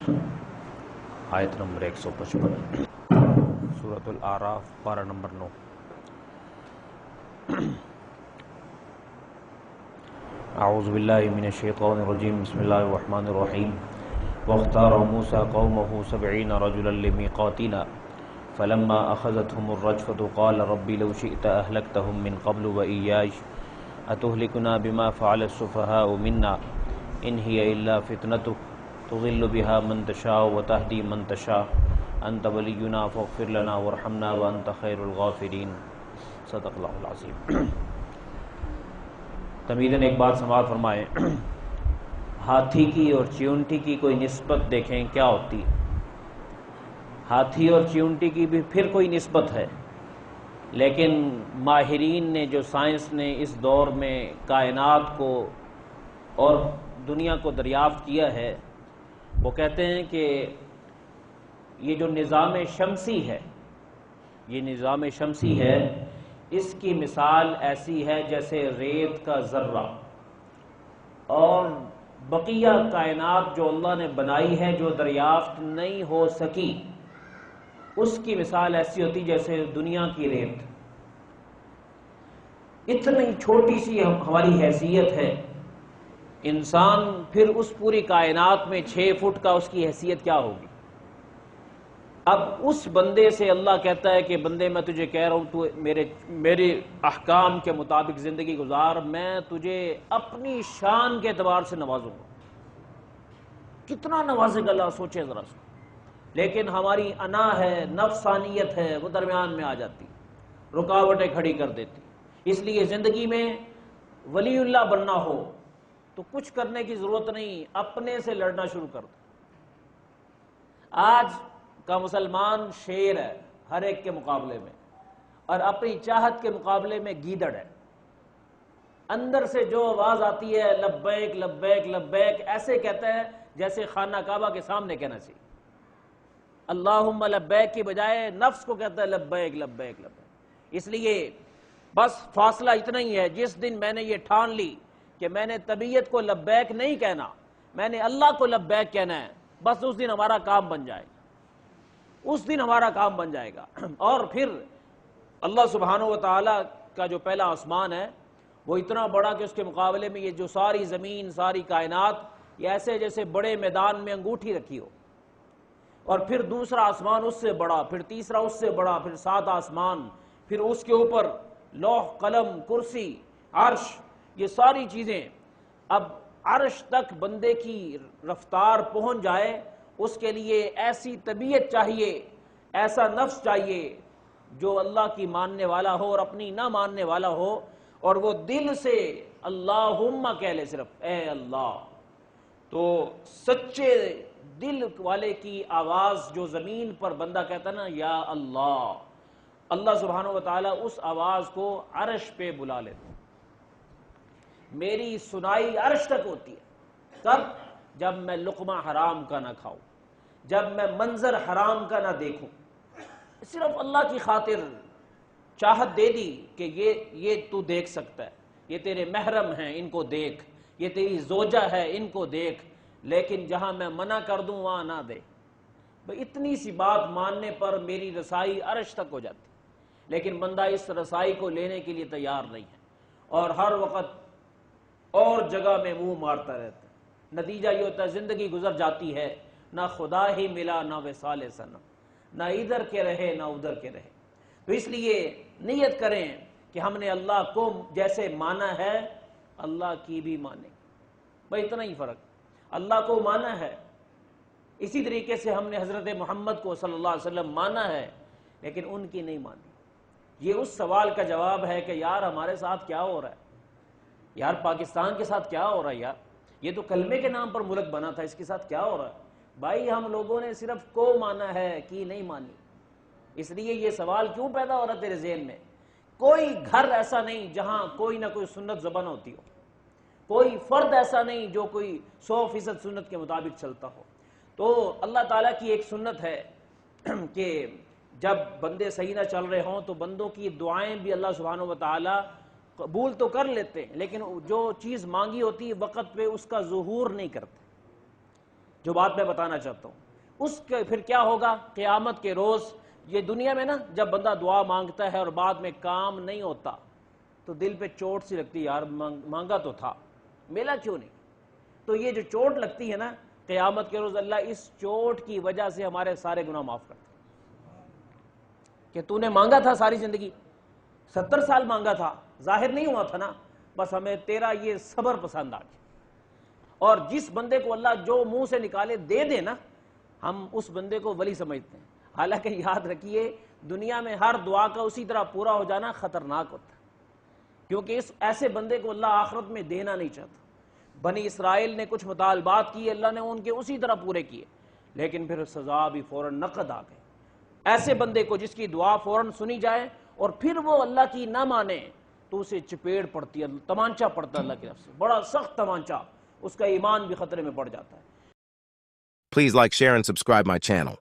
آیت نمبر 155 سورۃ الاعراف پارہ نمبر 9۔ اعوذ باللہ من الشیطان الرجیم، بسم اللہ الرحمن الرحیم۔ واختار موسیٰ قومہ 70 رجلا لمیقاتنا فلما اخذتهم الرجفة قال رب لو شئت اهلكتهم من قبل وإياي اتهلكنا بما فعل السفهاء منا ان هي الا فتنتك تضل بها من تشاء وتهدي من تشاء انت ولينا فاغفر لنا وارحمنا وانت خير الغافرين۔ صدق اللہ العظیم۔ تمیزاً ایک بات سماعت فرمائیں، ہاتھی کی اور چیونٹی کی کوئی نسبت دیکھیں کیا ہوتی ہے۔ ہاتھی اور چیونٹی کی بھی پھر کوئی نسبت ہے، لیکن ماہرین نے، جو سائنس نے اس دور میں کائنات کو اور دنیا کو دریافت کیا ہے، وہ کہتے ہیں کہ یہ جو نظام شمسی ہے، یہ نظام شمسی ہے، اس کی مثال ایسی ہے جیسے ریت کا ذرہ، اور بقیہ کائنات جو اللہ نے بنائی ہے جو دریافت نہیں ہو سکی، اس کی مثال ایسی ہوتی جیسے دنیا کی ریت۔ اتنی چھوٹی سی ہماری حیثیت ہے، انسان پھر اس پوری کائنات میں 6 فٹ کا اس کی حیثیت کیا ہوگی۔ اب اس بندے سے اللہ کہتا ہے کہ بندے میں تجھے کہہ رہا ہوں تو میرے احکام کے مطابق زندگی گزار، میں تجھے اپنی شان کے اعتبار سے نوازوں گا۔ کتنا نوازے گا اللہ، سوچے ذرا سے۔ لیکن ہماری انا ہے، نفسانیت ہے، وہ درمیان میں آ جاتی، رکاوٹیں کھڑی کر دیتی۔ اس لیے زندگی میں ولی اللہ بننا ہو تو کچھ کرنے کی ضرورت نہیں، اپنے سے لڑنا شروع کر دو۔ آج کا مسلمان شیر ہے ہر ایک کے مقابلے میں، اور اپنی چاہت کے مقابلے میں گیدڑ ہے۔ اندر سے جو آواز آتی ہے لبیک لبیک لبیک، ایسے کہتا ہے جیسے خانہ کعبہ کے سامنے کہنا چاہیے۔ اللہم لبیک کی بجائے نفس کو کہتا ہے لبیک لبیک لبیک۔ اس لیے بس فاصلہ اتنا ہی ہے، جس دن میں نے یہ ٹھان لی کہ میں نے طبیعت کو لبیک نہیں کہنا، میں نے اللہ کو لبیک کہنا ہے، بس اس دن ہمارا کام بن جائے گا، اس دن ہمارا کام بن جائے گا۔ اور پھر اللہ سبحانہ وتعالی کا جو پہلا آسمان ہے وہ اتنا بڑا کہ اس کے مقابلے میں یہ جو ساری زمین، ساری کائنات، یہ ایسے جیسے بڑے میدان میں انگوٹھی رکھی ہو۔ اور پھر دوسرا آسمان اس سے بڑا، پھر تیسرا اس سے بڑا، پھر 7 آسمان، پھر اس کے اوپر لوح قلم کرسی عرش، یہ ساری چیزیں۔ اب عرش تک بندے کی رفتار پہنچ جائے، اس کے لیے ایسی طبیعت چاہیے، ایسا نفس چاہیے جو اللہ کی ماننے والا ہو اور اپنی نہ ماننے والا ہو، اور وہ دل سے اللہم کہہ لے، صرف اے اللہ۔ تو سچے دل والے کی آواز جو زمین پر بندہ کہتا نا یا اللہ، اللہ سبحانہ وتعالی اس آواز کو عرش پہ بلا لیتے۔ میری سنائی عرش تک ہوتی ہے، کب؟ جب میں لقمہ حرام کا نہ کھاؤں، جب میں منظر حرام کا نہ دیکھوں، صرف اللہ کی خاطر چاہت دے دی کہ یہ تو دیکھ سکتا ہے، یہ تیرے محرم ہیں ان کو دیکھ، یہ تیری زوجہ ہے ان کو دیکھ، لیکن جہاں میں منع کر دوں وہاں نہ دے۔ بھئی اتنی سی بات ماننے پر میری رسائی عرش تک ہو جاتی، لیکن بندہ اس رسائی کو لینے کے لیے تیار نہیں ہے، اور ہر وقت اور جگہ میں منہ مارتا رہتا ہے۔ نتیجہ یہ ہوتا ہے زندگی گزر جاتی ہے، نہ خدا ہی ملا نہ وصال صنم، نہ ادھر کے رہے نہ ادھر کے رہے۔ تو اس لیے نیت کریں کہ ہم نے اللہ کو جیسے مانا ہے اللہ کی بھی مانیں، بھئی اتنا ہی فرق، اللہ کو مانا ہے اسی طریقے سے ہم نے حضرت محمد کو صلی اللہ علیہ وسلم مانا ہے، لیکن ان کی نہیں مانی۔ یہ اس سوال کا جواب ہے کہ یار ہمارے ساتھ کیا ہو رہا ہے، یار پاکستان کے ساتھ کیا ہو رہا ہے، یار یہ تو کلمے کے نام پر ملک بنا تھا، اس کے ساتھ کیا ہو رہا ہے۔ بھائی ہم لوگوں نے صرف کو مانا ہے، کی نہیں مانی۔ اس لیے یہ سوال کیوں پیدا ہو رہا ہے تیرے ذہن میں؟ کوئی گھر ایسا نہیں جہاں کوئی نہ کوئی سنت زبان ہوتی ہو، کوئی فرد ایسا نہیں جو کوئی 100% سنت کے مطابق چلتا ہو۔ تو اللہ تعالیٰ کی ایک سنت ہے کہ جب بندے صحیح نہ چل رہے ہوں تو بندوں کی دعائیں بھی اللہ سبحانہ وتعالی قبول تو کر لیتے ہیں، لیکن جو چیز مانگی ہوتی ہے وقت پہ اس کا ظہور نہیں کرتے۔ جو بات میں بتانا چاہتا ہوں اس کے پھر کیا ہوگا قیامت کے روز. یہ دنیا میں نا جب بندہ دعا مانگتا ہے اور بعد میں کام نہیں ہوتا تو دل پہ چوٹ سی لگتی ہے, یار مانگا تو تھا ملا کیوں نہیں. تو یہ جو چوٹ لگتی ہے نا قیامت کے روز, اللہ اس چوٹ کی وجہ سے ہمارے سارے گناہ معاف کرتا ہے کہ تو نے مانگا تھا ساری زندگی, 70 سال مانگا تھا, ظاہر نہیں ہوا تھا نا, بس ہمیں تیرا یہ صبر پسند آ گیا. اور جس بندے کو اللہ جو منہ سے نکالے دے دے نا, ہم اس بندے کو ولی سمجھتے ہیں. حالانکہ یاد رکھیے دنیا میں ہر دعا کا اسی طرح پورا ہو جانا خطرناک ہوتا ہے, کیونکہ اس ایسے بندے کو اللہ آخرت میں دینا نہیں چاہتا. بنی اسرائیل نے کچھ مطالبات کیے, اللہ نے ان کے اسی طرح پورے کیے, لیکن پھر سزا بھی فوراً نقد آ گئی. ایسے بندے کو جس کی دعا فوراً سنی جائے اور پھر وہ اللہ کی نہ مانے تو اسے چپیڑ پڑتی ہے, تمانچہ پڑتا ہے اللہ کی طرف سے, بڑا سخت تمانچہ, اس کا ایمان بھی خطرے میں پڑ جاتا ہے. Please like, share, and subscribe my channel.